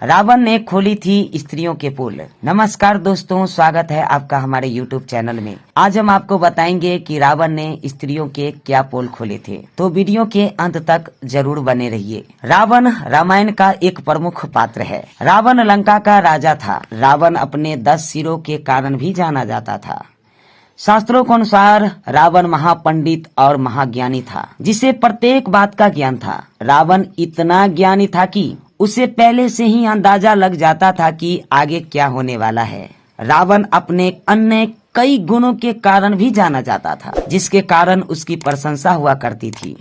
रावण ने खोली थी स्त्रियों के पोल। नमस्कार दोस्तों, स्वागत है आपका हमारे YouTube चैनल में। आज हम आपको बताएंगे कि रावण ने स्त्रियों के क्या पोल खोले थे, तो वीडियो के अंत तक जरूर बने रहिए। रावण रामायण का एक प्रमुख पात्र है। रावण लंका का राजा था। रावण अपने 10 सिरों के कारण भी जाना जाता था। शास्त्रों के अनुसार रावण महापंडित और महाज्ञानी था, जिसे प्रत्येक बात का ज्ञान था। रावण इतना ज्ञानी था कि उसे पहले से ही अंदाजा लग जाता था कि आगे क्या होने वाला है। रावण अपने अन्य कई गुणों के कारण भी जाना जाता था, जिसके कारण उसकी प्रशंसा हुआ करती थी।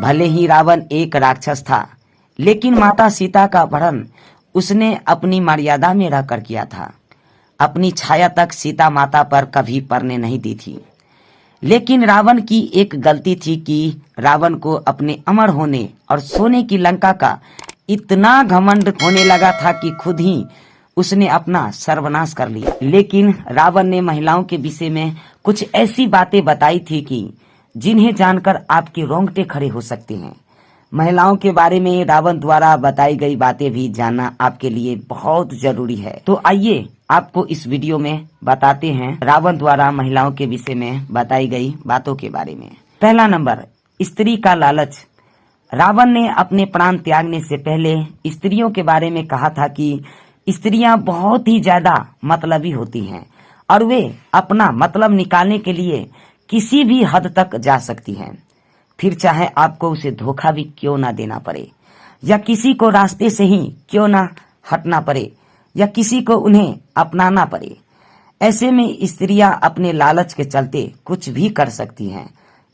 भले ही रावण एक राक्षस था, लेकिन माता सीता का अपहरण उसने अपनी मर्यादा में रहकर किया था। अपनी छाया तक सीता माता पर कभी पड़ने नहीं दी थी। लेकिन रावण की एक गलती थी कि रावण को अपने अमर होने और सोने की लंका का इतना घमंड होने लगा था कि खुद ही उसने अपना सर्वनाश कर लिया। लेकिन रावण ने महिलाओं के विषय में कुछ ऐसी बातें बताई थी कि जिन्हें जानकर आपके रोंगटे खड़े हो सकते हैं। महिलाओं के बारे में रावण द्वारा बताई गई बातें भी जानना आपके लिए बहुत जरूरी है। तो आइए आपको इस वीडियो में बताते हैं रावण द्वारा महिलाओं के विषय में बताई गई बातों के बारे में। पहला नंबर, स्त्री का लालच। रावण ने अपने प्राण त्यागने से पहले स्त्रियों के बारे में कहा था कि स्त्रियां बहुत ही ज्यादा मतलबी होती हैं और वे अपना मतलब निकालने के लिए किसी भी हद तक जा सकती हैं, फिर चाहे आपको उसे धोखा भी क्यों ना देना पड़े, या किसी को रास्ते से ही क्यों ना हटना पड़े, या किसी को उन्हें अपनाना पड़े। ऐसे में स्त्रियां अपने लालच के चलते कुछ भी कर सकती हैं।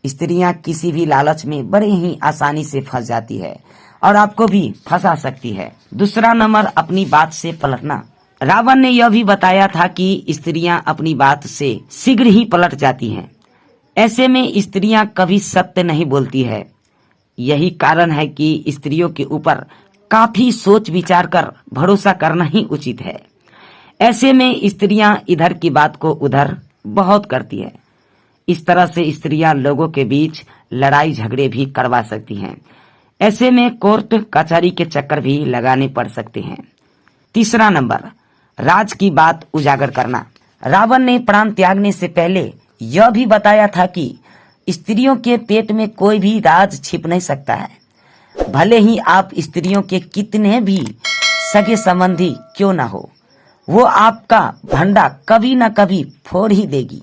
स्त्रियां किसी भी लालच में बड़े ही आसानी से फंस जाती है और आपको भी फंसा सकती है। दूसरा नंबर, अपनी बात से पलटना। रावण ने यह भी बताया था कि स्त्रियां अपनी बात से शीघ्र ही पलट जाती हैं। ऐसे में स्त्रियां कभी सत्य नहीं बोलती है। यही कारण है कि स्त्रियों के ऊपर काफी सोच विचार कर भरोसा करना ही उचित है। ऐसे में स्त्रियां इधर की बात को उधर बहुत करती है। इस तरह से स्त्रियां लोगों के बीच लड़ाई झगड़े भी करवा सकती हैं। ऐसे में कोर्ट कचहरी के चक्कर भी लगाने पड़ सकते हैं। तीसरा नंबर, राज की बात उजागर करना। रावण ने प्राण त्यागने से पहले यह भी बताया था कि स्त्रियों के पेट में कोई भी राज छिप नहीं सकता है। भले ही आप स्त्रियों के कितने भी सगे संबंधी क्यों ना हो, वो आपका भंडा कभी न कभी फोड़ ही देगी।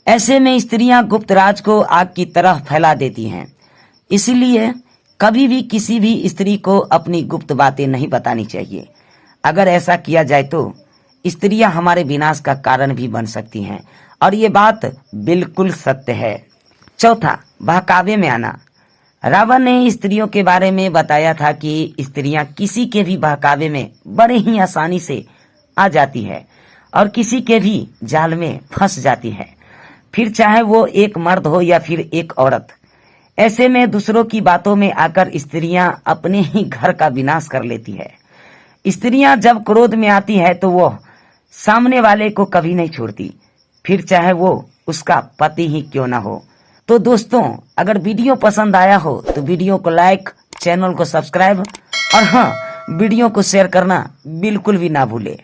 ऐसे में स्त्रियां गुप्त राज को आग की तरह फैला देती हैं। इसलिए कभी भी किसी भी स्त्री को अपनी गुप्त बातें नहीं बतानी चाहिए। अगर ऐसा किया जाए तो स्त्रियां हमारे विनाश का कारण भी बन सकती हैं, और ये बात बिल्कुल सत्य है। चौथा, बहकावे में आना। रावण ने स्त्रियों के बारे में बताया था कि स्त्रियां किसी के भी बहकावे में बड़े ही आसानी से आ जाती है और किसी के भी जाल में फंस जाती है, फिर चाहे वो एक मर्द हो या फिर एक औरत। ऐसे में दूसरों की बातों में आकर स्त्रियां अपने ही घर का विनाश कर लेती है। स्त्रियां जब क्रोध में आती है तो वो सामने वाले को कभी नहीं छोड़ती, फिर चाहे वो उसका पति ही क्यों ना हो। तो दोस्तों, अगर वीडियो पसंद आया हो तो वीडियो को लाइक, चैनल को सब्सक्राइब और हाँ, वीडियो को शेयर करना बिल्कुल भी ना भूले।